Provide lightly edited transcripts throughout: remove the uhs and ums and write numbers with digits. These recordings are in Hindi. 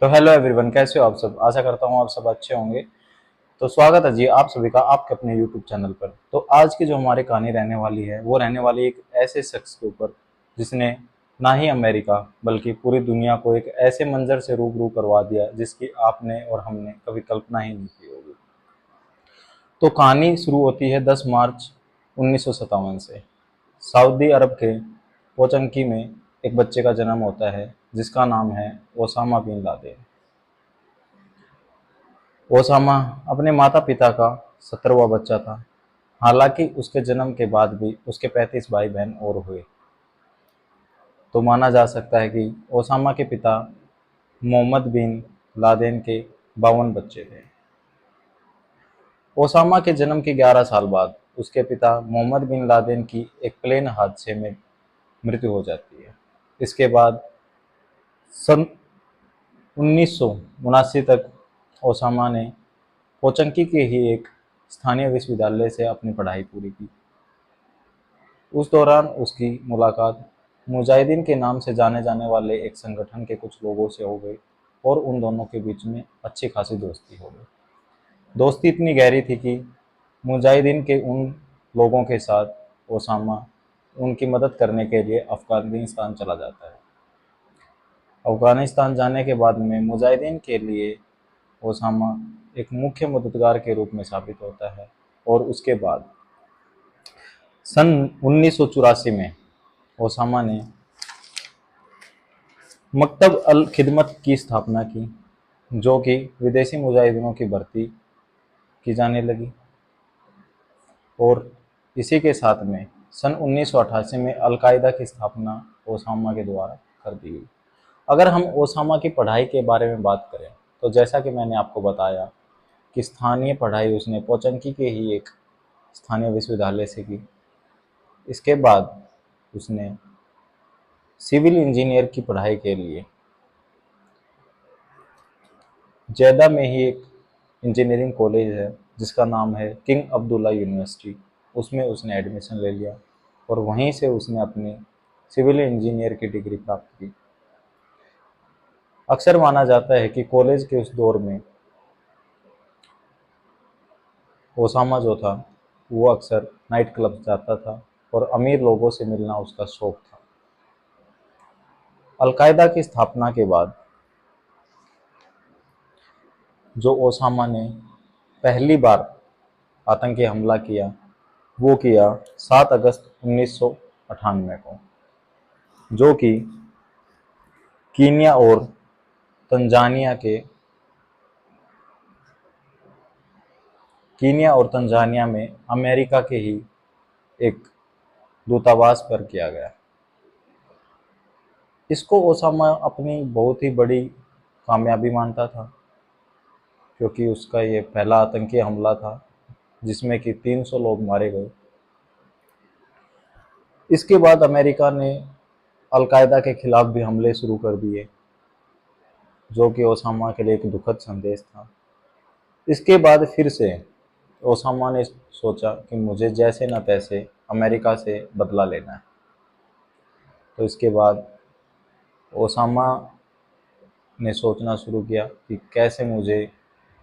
तो हेलो एवरीवन, कैसे हो आप सब। आशा करता हूँ आप सब अच्छे होंगे। तो स्वागत है जी आप सभी का आपके अपने यूट्यूब चैनल पर। तो आज की जो हमारी कहानी रहने वाली है वो रहने वाली एक ऐसे शख्स के ऊपर जिसने ना ही अमेरिका बल्कि पूरी दुनिया को एक ऐसे मंजर से रूबरू करवा दिया जिसकी आपने और हमने कभी कल्पना ही नहीं की होगी। तो कहानी शुरू होती है 10 मार्च 1957 से। सऊदी अरब के पोचंकी में एक बच्चे का जन्म होता है जिसका नाम है ओसामा बिन लादेन। ओसामा अपने माता पिता का 17वां बच्चा था। हालांकि उसके जन्म के बाद भी उसके 35 भाई बहन और हुए। तो माना जा सकता है कि ओसामा के पिता मोहम्मद बिन लादेन के 52 बच्चे थे। ओसामा के जन्म के 11 साल बाद उसके पिता मोहम्मद बिन लादेन की एक प्लेन हादसे में मृत्यु हो जाती है। इसके बाद सन 1979 तक ओसामा ने पोचंकी के ही एक स्थानीय विश्वविद्यालय से अपनी पढ़ाई पूरी की। उस दौरान उसकी मुलाकात मुजाहिदीन के नाम से जाने जाने वाले एक संगठन के कुछ लोगों से हो गई और उन दोनों के बीच में अच्छी खासी दोस्ती हो गई। दोस्ती इतनी गहरी थी कि मुजाहिदीन के उन लोगों के साथ ओसामा उनकी मदद करने के लिए अफगानिस्तान चला जाता है। अफगानिस्तान जाने के बाद में मुजाहिदीन के लिए ओसामा एक मुख्य मददगार के रूप में साबित होता है। और उसके बाद सन 1984 में ओसामा ने मकतब अल खिदमत की स्थापना की, जो कि विदेशी मुजाहिदीनों की भर्ती की जाने लगी। और इसी के साथ में सन 1988 में अल-कायदा की स्थापना ओसामा के द्वारा कर दी गई। अगर हम ओसामा की पढ़ाई के बारे में बात करें तो जैसा कि मैंने आपको बताया कि स्थानीय पढ़ाई उसने पोचंकी के ही एक स्थानीय विश्वविद्यालय से की। इसके बाद उसने सिविल इंजीनियर की पढ़ाई के लिए जेदा में ही एक इंजीनियरिंग कॉलेज है जिसका नाम है किंग अब्दुल्ला यूनिवर्सिटी, उसमें उसने एडमिशन ले लिया और वहीं से उसने अपनी सिविल इंजीनियर की डिग्री प्राप्त की। अक्सर माना जाता है कि कॉलेज के उस दौर में ओसामा जो था वो अक्सर नाइट क्लब जाता था और अमीर लोगों से मिलना उसका शौक था। अलकायदा की स्थापना के बाद जो ओसामा ने पहली बार आतंकी हमला किया वो किया 7 अगस्त 1998 को, जो कि कीनिया और तंजानिया के कीनिया और तंजानिया में अमेरिका के ही एक दूतावास पर किया गया। इसको ओसामा अपनी बहुत ही बड़ी कामयाबी मानता था क्योंकि उसका ये पहला आतंकी हमला था जिसमें कि 300 लोग मारे गए। इसके बाद अमेरिका ने अलकायदा के खिलाफ भी हमले शुरू कर दिए, जो कि ओसामा के लिए एक दुखद संदेश था। इसके बाद फिर से ओसामा ने सोचा कि मुझे जैसे न तैसे अमेरिका से बदला लेना है। तो इसके बाद ओसामा ने सोचना शुरू किया कि कैसे मुझे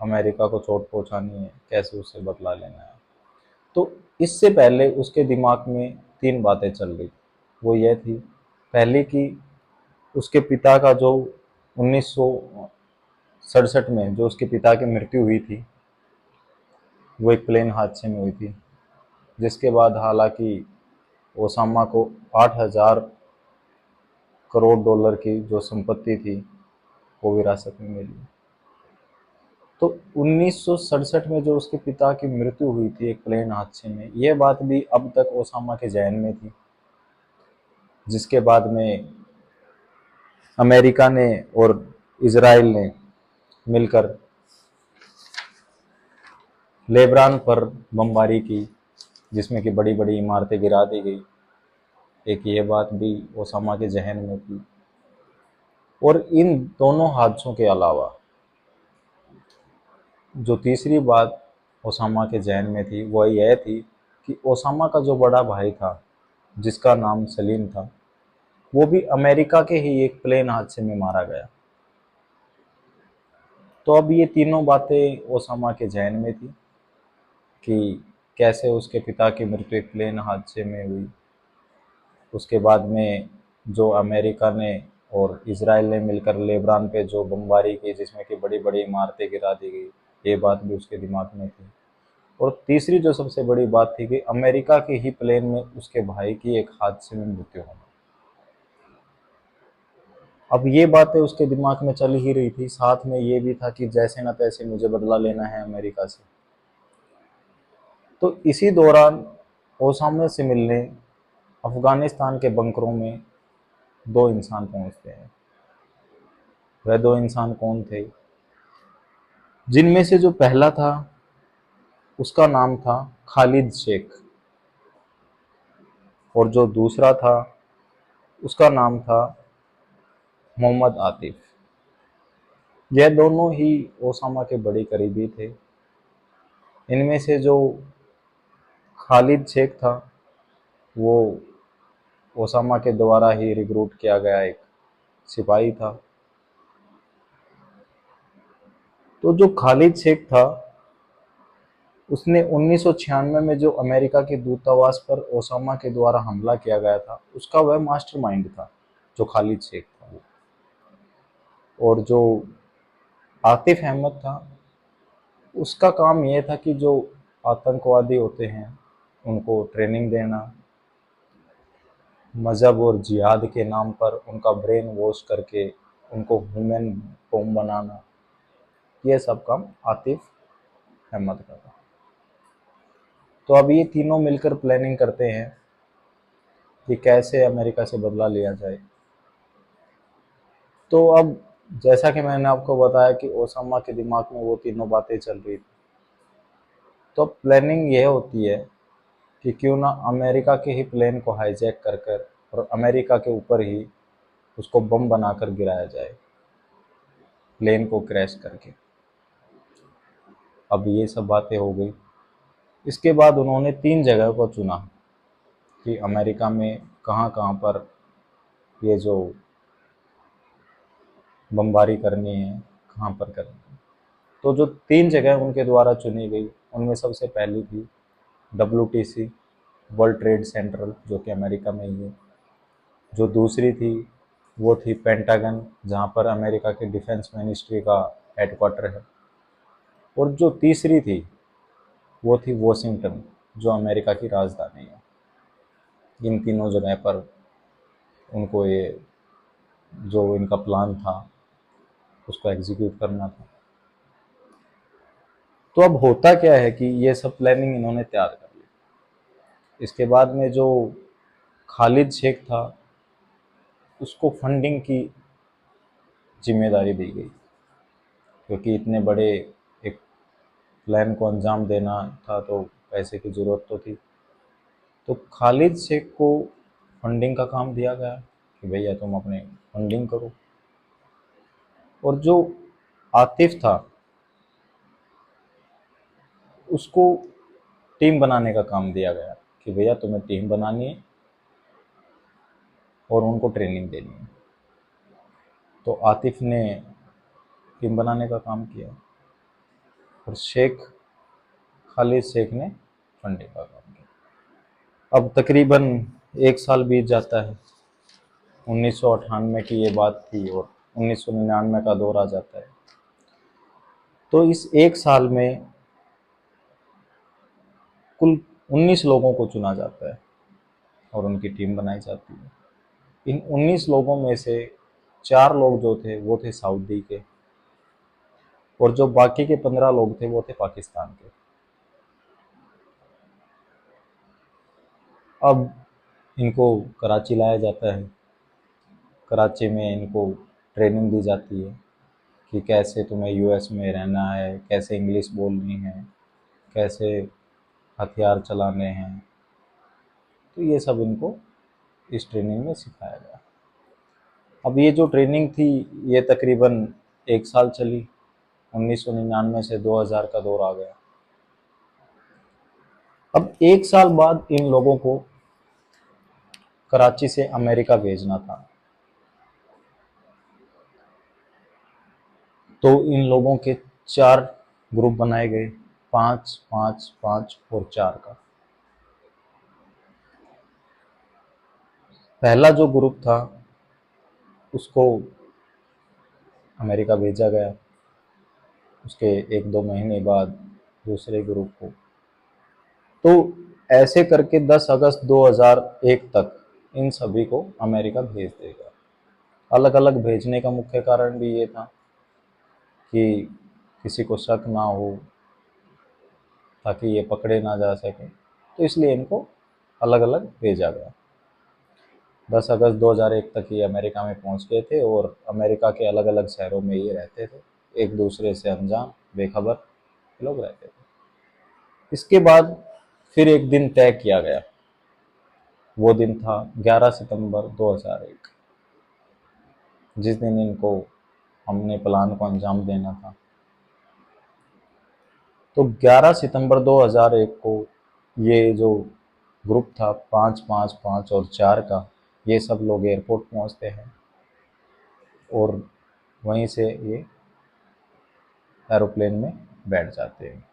अमेरिका को चोट पहुंचानी है, कैसे उससे बदला लेना है। तो इससे पहले उसके दिमाग में 3 बातें चल रही। वो यह थी, पहली कि उसके पिता का जो 1967 में जो उसके पिता की मृत्यु हुई थी वो एक प्लेन हादसे में हुई थी, जिसके बाद हालांकि ओसामा को 8,000 करोड़ डॉलर की जो संपत्ति थी वो विरासत में मिली। तो 1967 में जो उसके पिता की मृत्यु हुई थी एक प्लेन हादसे में, यह बात भी अब तक ओसामा के जहन में थी। जिसके बाद में अमेरिका ने और इजराइल ने मिलकर लेबनान पर बमबारी की, जिसमें कि बड़ी बड़ी इमारतें गिरा दी गई। एक ये बात भी ओसामा के जहन में थी। और इन दोनों हादसों के अलावा जो तीसरी बात ओसामा के जहन में थी वह यह थी कि ओसामा का जो बड़ा भाई था जिसका नाम सलीम था, वो भी अमेरिका के ही एक प्लेन हादसे में मारा गया। तो अब ये तीनों बातें ओसामा के जहन में थी कि कैसे उसके पिता की मृत्यु एक प्लेन हादसे में हुई, उसके बाद में जो अमेरिका ने और इजराइल ने मिलकर लेबनान पे जो बमबारी की जिसमें कि बड़ी बड़ी इमारतें गिरा दी गई, ये बात भी उसके दिमाग में थी। और तीसरी जो सबसे बड़ी बात थी कि अमेरिका के ही प्लेन में उसके भाई की एक हादसे में मृत्यु होना। अब ये बातें उसके दिमाग में चल ही रही थी, साथ में ये भी था कि जैसे ना तैसे मुझे बदला लेना है अमेरिका से। तो इसी दौरान ओसामा से मिलने अफगानिस्तान के बंकरों में दो इंसान पहुंचते हैं। वह दो इंसान कौन थे? जिनमें से जो पहला था उसका नाम था खालिद शेख, और जो दूसरा था उसका नाम था मोहम्मद आतिफ। यह दोनों ही ओसामा के बड़े करीबी थे। इनमें से जो खालिद शेख था वो ओसामा के द्वारा ही रिक्रूट किया गया एक सिपाही था। तो जो खालिद शेख था उसने 1996 में जो अमेरिका के दूतावास पर ओसामा के द्वारा हमला किया गया था उसका वह मास्टरमाइंड था, जो खालिद शेख था। और जो आतिफ अहमद था उसका काम यह था कि जो आतंकवादी होते हैं उनको ट्रेनिंग देना, मज़हब और जिहाद के नाम पर उनका ब्रेन वॉश करके उनको ह्यूमन बॉम्ब बनाना, यह सब काम आतिफ अहमद का था। तो अब ये तीनों मिलकर प्लानिंग करते हैं कि कैसे अमेरिका से बदला लिया जाए। तो अब जैसा कि मैंने आपको बताया कि ओसामा के दिमाग में वो तीनों बातें चल रही थी, तो अब प्लानिंग यह होती है कि क्यों ना अमेरिका के ही प्लेन को हाईजैक कर कर और अमेरिका के ऊपर ही उसको बम बनाकर गिराया जाए, प्लेन को क्रैश करके। अब ये सब बातें हो गई। इसके बाद उन्होंने 3 जगह को चुना कि अमेरिका में कहाँ कहाँ पर ये जो बमबारी करनी है, कहाँ पर करनी है। तो जो 3 जगह उनके द्वारा चुनी गई उनमें सबसे पहली थी WTC, वर्ल्ड ट्रेड सेंटर, जो कि अमेरिका में ही है। जो दूसरी थी वो थी पेंटागन, जहाँ पर अमेरिका के डिफेंस मिनिस्ट्री का हेडक्वार्टर है। और जो तीसरी थी वो थी वॉशिंगटन, जो अमेरिका की राजधानी है। इन तीनों जगह पर उनको ये जो इनका प्लान था उसको एग्जीक्यूट करना था। तो अब होता क्या है कि ये सब प्लानिंग इन्होंने तैयार कर ली। इसके बाद में जो खालिद शेख था उसको फंडिंग की जिम्मेदारी दी गई, क्योंकि इतने बड़े एक प्लान को अंजाम देना था तो पैसे की ज़रूरत तो थी। तो खालिद शेख को फंडिंग का काम दिया गया कि भैया तुम अपने फंडिंग करो। और जो आतिफ था उसको टीम बनाने का काम दिया गया कि भैया तुम्हें टीम बनानी है और उनको ट्रेनिंग देनी है। तो आतिफ ने टीम बनाने का काम किया और खालिद शेख ने फंडिंग का काम किया। अब तकरीबन 1 साल बीत जाता है। 1998 की ये बात थी और 1999 का दौर आ जाता है। तो इस 1 साल में कुल 19 लोगों को चुना जाता है और उनकी टीम बनाई जाती है। इन 19 लोगों में से 4 लोग जो थे वो थे सऊदी के, और जो बाकी के 15 लोग थे वो थे पाकिस्तान के। अब इनको कराची लाया जाता है। कराची में इनको ट्रेनिंग दी जाती है कि कैसे तुम्हें यूएस में रहना है, कैसे इंग्लिश बोलनी है, कैसे हथियार चलाने हैं। तो ये सब इनको इस ट्रेनिंग में सिखाया गया। अब ये जो ट्रेनिंग थी ये तकरीबन 1 साल चली। 1999 से 2000 का दौर आ गया। अब 1 साल बाद इन लोगों को कराची से अमेरिका भेजना था। तो इन लोगों के 4 ग्रुप बनाए गए, 5, 5, 5 और 4 का। पहला जो ग्रुप था उसको अमेरिका भेजा गया, उसके 1-2 महीने बाद दूसरे ग्रुप को। तो ऐसे करके 10 अगस्त 2001 तक इन सभी को अमेरिका भेज देगा। अलग अलग भेजने का मुख्य कारण भी ये था कि किसी को शक ना हो, ताकि ये पकड़े ना जा सके, तो इसलिए इनको अलग अलग भेजा गया। 10 अगस्त 2001 तक ये अमेरिका में पहुंच गए थे और अमेरिका के अलग अलग शहरों में ये रहते थे, एक दूसरे से अनजान बेखबर लोग रहते थे। इसके बाद फिर एक दिन तय किया गया, वो दिन था 11 सितंबर 2001, जिस दिन इनको हमने प्लान को अंजाम देना था। तो 11 सितंबर 2001 को ये जो ग्रुप था 5, 5, 5 और 4 का, ये सब लोग एयरपोर्ट पहुंचते हैं और वहीं से ये एरोप्लेन में बैठ जाते हैं।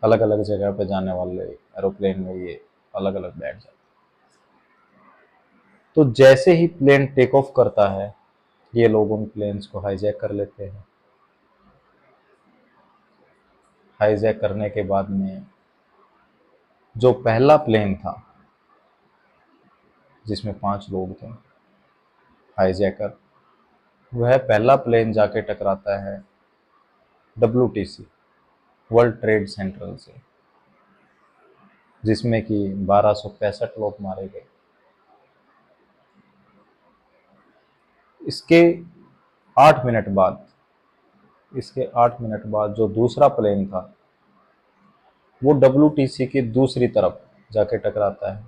अलग अलग जगह पे जाने वाले एरोप्लेन में ये अलग अलग बैठ जाते हैं। तो जैसे ही प्लेन टेक ऑफ करता है, ये लोग उन प्लेन्स को हाईजैक कर लेते हैं। हाईजैक करने के बाद में जो पहला प्लेन था जिसमें 5 लोग थे हाईजैकर, वह पहला प्लेन जाके टकराता है WTC, वर्ल्ड ट्रेड सेंटर से, जिसमें कि 1265 लोग मारे गए। इसके 8 मिनट बाद जो दूसरा प्लेन था वो WTC की दूसरी तरफ जाके टकराता है,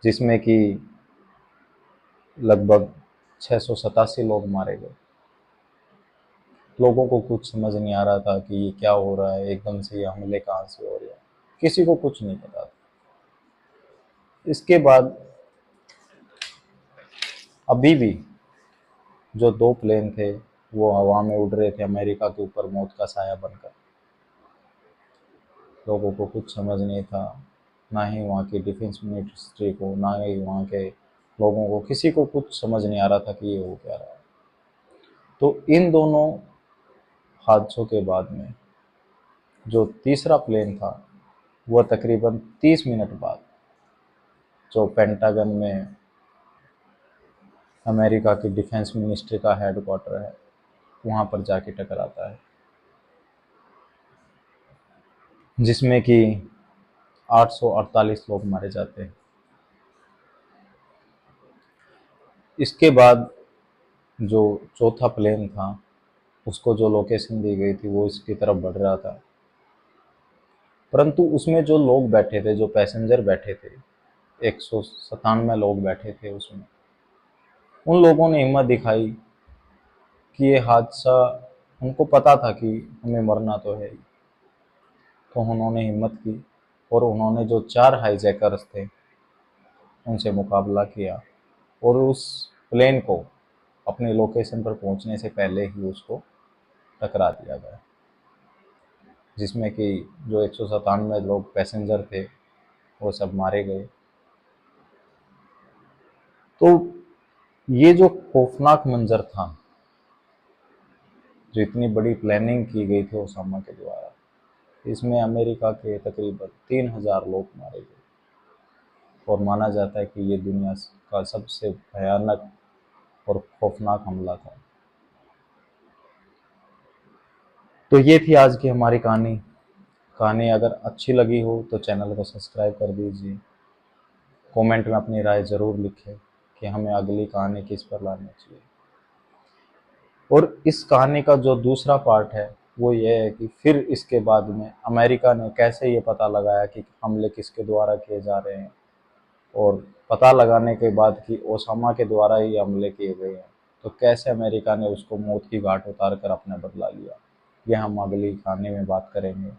जिसमें कि लगभग 687 लोग मारे गए। लोगों को कुछ समझ नहीं आ रहा था कि ये क्या हो रहा है, एकदम से ये हमले कहाँ से हो रहे हैं, किसी को कुछ नहीं पता था। इसके बाद अभी भी जो 2 प्लेन थे वो हवा में उड़ रहे थे अमेरिका के ऊपर मौत का साया बनकर। लोगों को कुछ समझ नहीं था, ना ही वहाँ की डिफेंस मिनिस्ट्री को, ना ही वहाँ के लोगों को, किसी को कुछ समझ नहीं आ रहा था कि ये हो क्या रहा है। तो इन दोनों हादसों के बाद में जो तीसरा प्लेन था वह तकरीबन 30 मिनट बाद जो पेंटागन में अमेरिका की डिफेंस मिनिस्ट्री का हेडक्वार्टर है वहाँ पर जाके टकराता है, जिसमें कि 848 लोग मारे जाते हैं। इसके बाद जो चौथा प्लेन था उसको जो लोकेशन दी गई थी वो इसकी तरफ बढ़ रहा था, परंतु उसमें जो लोग बैठे थे, जो पैसेंजर बैठे थे, 197 लोग बैठे थे उसमें, उन लोगों ने हिम्मत दिखाई कि ये हादसा, उनको पता था कि हमें मरना तो है ही, तो उन्होंने हिम्मत की और उन्होंने जो 4 हाईजैकर्स थे उनसे मुकाबला किया और उस प्लेन को अपने लोकेशन पर पहुंचने से पहले ही उसको टकरा दिया गया, जिसमें कि जो 197 लोग पैसेंजर थे वो सब मारे गए। तो ये जो खौफनाक मंजर था, जो इतनी बड़ी प्लानिंग की गई थी ओसामा के द्वारा, इसमें अमेरिका के तकरीबन 3000 लोग मारे गए और माना जाता है कि ये दुनिया का सबसे भयानक और खौफनाक हमला था। तो ये थी आज की हमारी कहानी। कहानी अगर अच्छी लगी हो तो चैनल को सब्सक्राइब कर दीजिए। कमेंट में अपनी राय ज़रूर लिखें कि हमें अगली कहानी किस पर लानी चाहिए। और इस कहानी का जो दूसरा पार्ट है वो ये है कि फिर इसके बाद में अमेरिका ने कैसे ये पता लगाया कि हमले किसके द्वारा किए जा रहे हैं, और पता लगाने के बाद कि ओसामा के द्वारा ही हमले किए गए हैं, तो कैसे अमेरिका ने उसको मौत की घाट उतार कर अपना बदला लिया, यह हम अगली कहानी में बात करेंगे।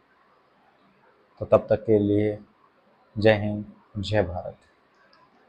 तो तब तक के लिए जय हिंद, जय भारत।